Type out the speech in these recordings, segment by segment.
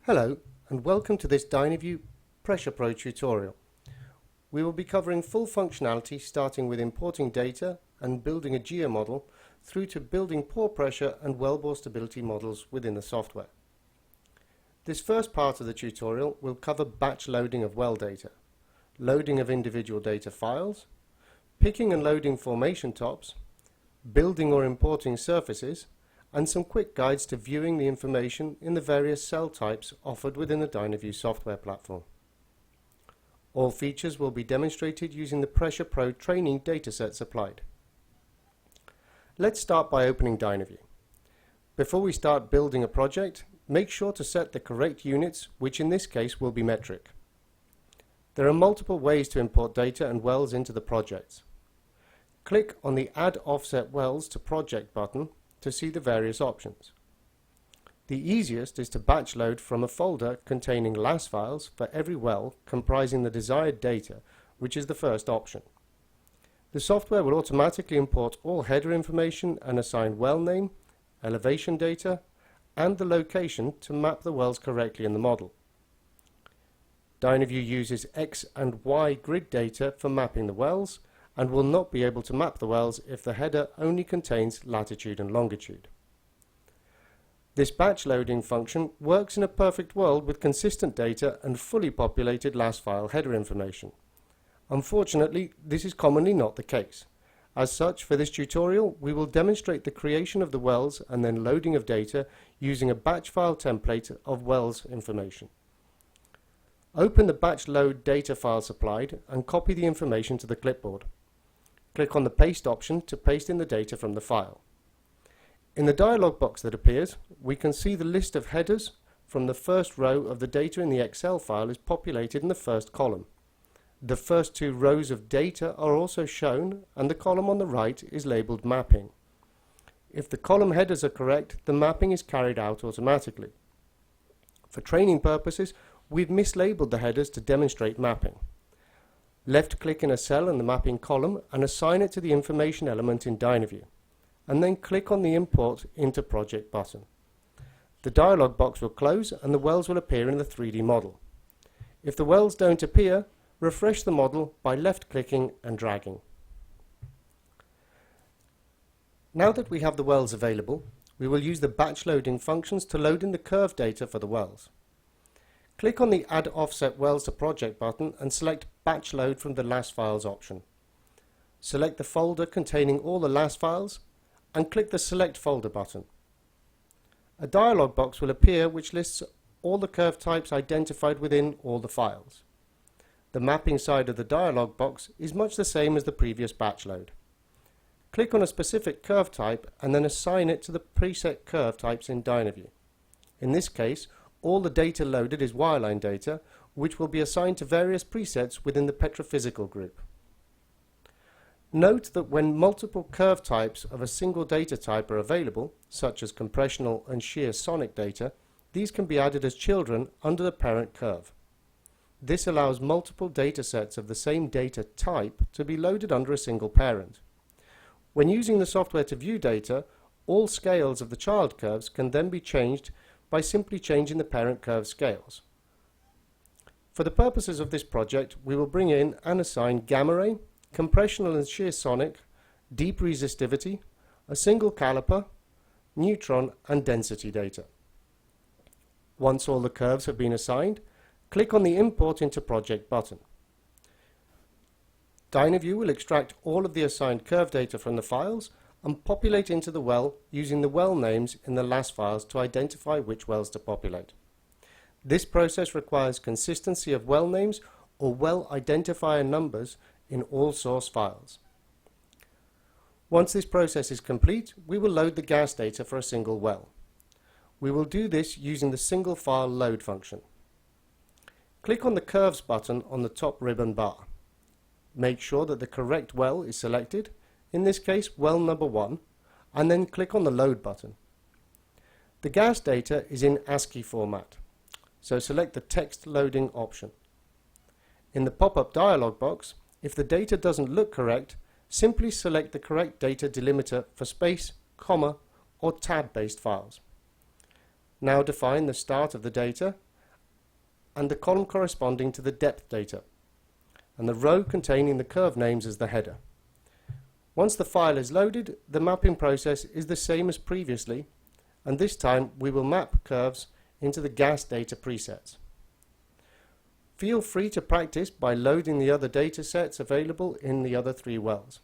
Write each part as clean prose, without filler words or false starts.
Hello and welcome to this DynaView PressurePro tutorial. We will be covering full functionality starting with importing data and building a geomodel through to building pore pressure and wellbore stability models within the software. This first part of the tutorial will cover batch loading of well data, loading of individual data files, picking and loading formation tops, building or importing surfaces, and some quick guides to viewing the information in the various cell types offered within the DynaView software platform. All features will be demonstrated using the PressurePro training datasets applied. Let's start by opening DynaView. Before we start building a project, make sure to set the correct units, which in this case will be metric. There are multiple ways to import data and wells into the projects. Click on the Add Offset Wells to Project button to see the various options. The easiest is to batch load from a folder containing LAS files for every well comprising the desired data, which is the first option. The software will automatically import all header information and assign well name, elevation data, and the location to map the wells correctly in the model. DynaView uses X and Y grid data for mapping the wells, and will not be able to map the wells if the header only contains latitude and longitude. This batch loading function works in a perfect world with consistent data and fully populated LAS file header information. Unfortunately, this is commonly not the case. As such, for this tutorial, we will demonstrate the creation of the wells and then loading of data using a batch file template of wells information. Open the batch load data file supplied and copy the information to the clipboard. Click on the Paste option to paste in the data from the file. In the dialog box that appears, we can see the list of headers from the first row of the data in the Excel file is populated in the first column. The first two rows of data are also shown, and the column on the right is labeled Mapping. If the column headers are correct, the mapping is carried out automatically. For training purposes, we've mislabeled the headers to demonstrate mapping. Left-click in a cell in the mapping column and assign it to the information element in DynaView, and then click on the Import into Project button. The dialog box will close and the wells will appear in the 3D model. If the wells don't appear, refresh the model by left-clicking and dragging. Now that we have the wells available, we will use the batch loading functions to load in the curve data for the wells. Click on the Add Offset Wells to Project button and select Batch Load from the LAS Files option. Select the folder containing all the LAS files and click the Select Folder button. A dialog box will appear which lists all the curve types identified within all the files. The mapping side of the dialog box is much the same as the previous batch load. Click on a specific curve type and then assign it to the preset curve types in DynaView. In this case, all the data loaded is wireline data, which will be assigned to various presets within the petrophysical group. Note that when multiple curve types of a single data type are available, such as compressional and shear sonic data, these can be added as children under the parent curve. This allows multiple data sets of the same data type to be loaded under a single parent. When using the software to view data, all scales of the child curves can then be changed by simply changing the parent curve scales. For the purposes of this project, we will bring in and assign gamma ray, compressional and shear sonic, deep resistivity, a single caliper, neutron and density data. Once all the curves have been assigned, click on the Import into Project button. DynaView will extract all of the assigned curve data from the files and populate into the well using the well names in the LAS files to identify which wells to populate. This process requires consistency of well names or well identifier numbers in all source files. Once this process is complete, we will load the gas data for a single well. We will do this using the single file load function. Click on the Curves button on the top ribbon bar. Make sure that the correct well is selected, in this case well number 1, and then click on the Load button. The gas data is in ASCII format, so select the Text Loading option. In the pop-up dialog box, if the data doesn't look correct, simply select the correct data delimiter for space, comma, or tab-based files. Now define the start of the data and the column corresponding to the depth data, and the row containing the curve names as the header. Once the file is loaded, the mapping process is the same as previously, and this time we will map curves into the gas data presets. Feel free to practice by loading the other data sets available in the other 3 wells.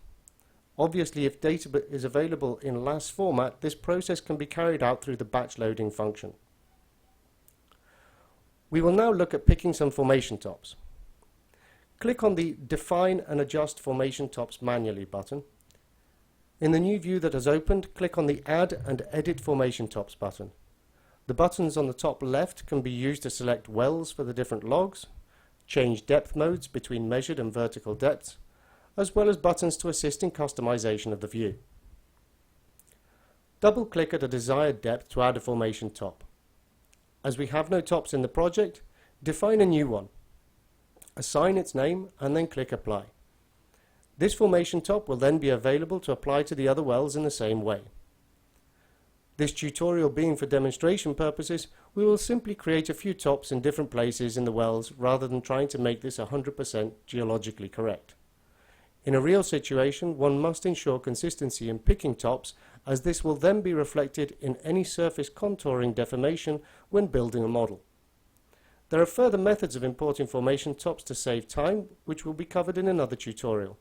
Obviously, if data is available in LAS format, this process can be carried out through the batch loading function. We will now look at picking some formation tops. Click on the Define and Adjust Formation Tops Manually button. In the new view that has opened, click on the Add and Edit Formation Tops button. The buttons on the top left can be used to select wells for the different logs, change depth modes between measured and vertical depths, as well as buttons to assist in customization of the view. Double-click at a desired depth to add a formation top. As we have no tops in the project, define a new one. Assign its name and then click Apply. This formation top will then be available to apply to the other wells in the same way. This tutorial being for demonstration purposes, we will simply create a few tops in different places in the wells rather than trying to make this 100% geologically correct. In a real situation, one must ensure consistency in picking tops, as this will then be reflected in any surface contouring deformation when building a model. There are further methods of importing formation tops to save time, which will be covered in another tutorial.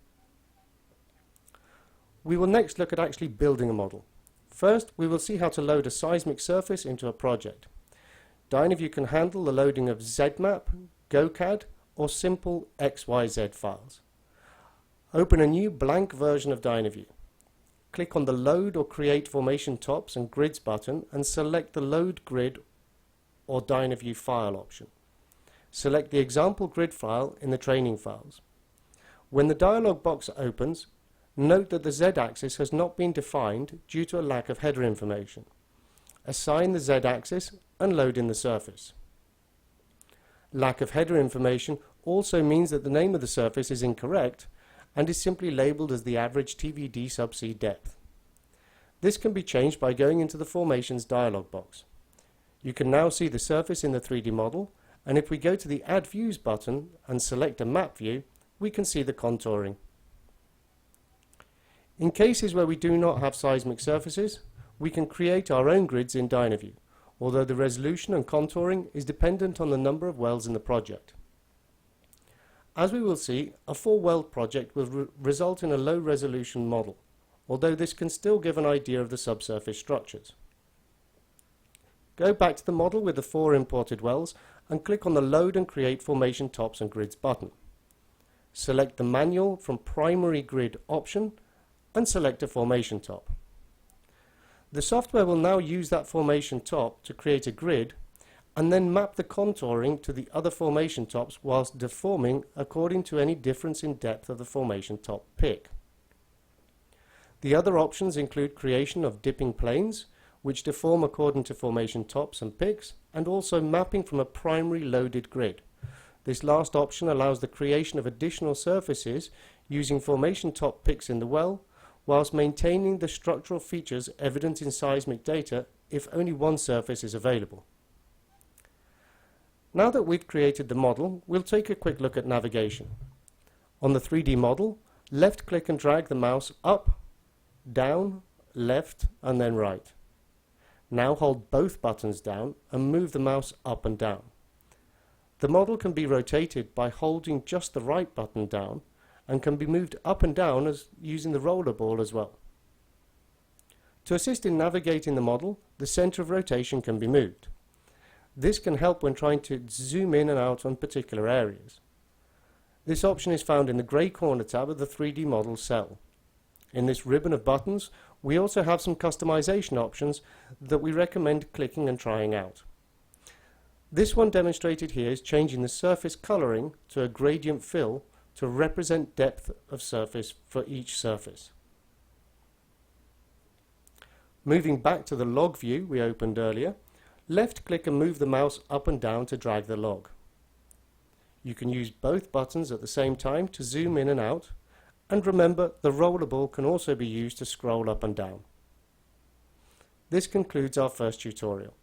We will next look at actually building a model. First, we will see how to load a seismic surface into a project. DynaView can handle the loading of ZMap, GoCAD, or simple XYZ files. Open a new blank version of DynaView. Click on the Load or Create Formation Tops and Grids button and select the Load Grid or DynaView File option. Select the example grid file in the training files. When the dialog box opens, note that the Z-axis has not been defined due to a lack of header information. Assign the Z-axis and load in the surface. Lack of header information also means that the name of the surface is incorrect and is simply labeled as the average TVD subsea depth. This can be changed by going into the Formations dialog box. You can now see the surface in the 3D model, and if we go to the Add Views button and select a map view, we can see the contouring. In cases where we do not have seismic surfaces, we can create our own grids in DynaView, although the resolution and contouring is dependent on the number of wells in the project. As we will see, a 4-well project will result in a low-resolution model, although this can still give an idea of the subsurface structures. Go back to the model with the 4 imported wells and click on the Load and Create Formation Tops and Grids button. Select the Manual from Primary Grid option and select a formation top. The software will now use that formation top to create a grid and then map the contouring to the other formation tops whilst deforming according to any difference in depth of the formation top pick. The other options include creation of dipping planes, which deform according to formation tops and picks, and also mapping from a primary loaded grid. This last option allows the creation of additional surfaces using formation top picks in the well, whilst maintaining the structural features evident in seismic data if only one surface is available. Now that we've created the model, we'll take a quick look at navigation. On the 3D model, left-click and drag the mouse up, down, left, and then right. Now hold both buttons down and move the mouse up and down. The model can be rotated by holding just the right button down and can be moved up and down as using the roller ball as well. To assist in navigating the model, the center of rotation can be moved. This can help when trying to zoom in and out on particular areas. This option is found in the grey corner tab of the 3D model cell. In this ribbon of buttons, we also have some customization options that we recommend clicking and trying out. This one demonstrated here is changing the surface coloring to a gradient fill to represent depth of surface for each surface. Moving back to the log view we opened earlier, left-click and move the mouse up and down to drag the log. You can use both buttons at the same time to zoom in and out, and remember the roller ball can also be used to scroll up and down. This concludes our first tutorial.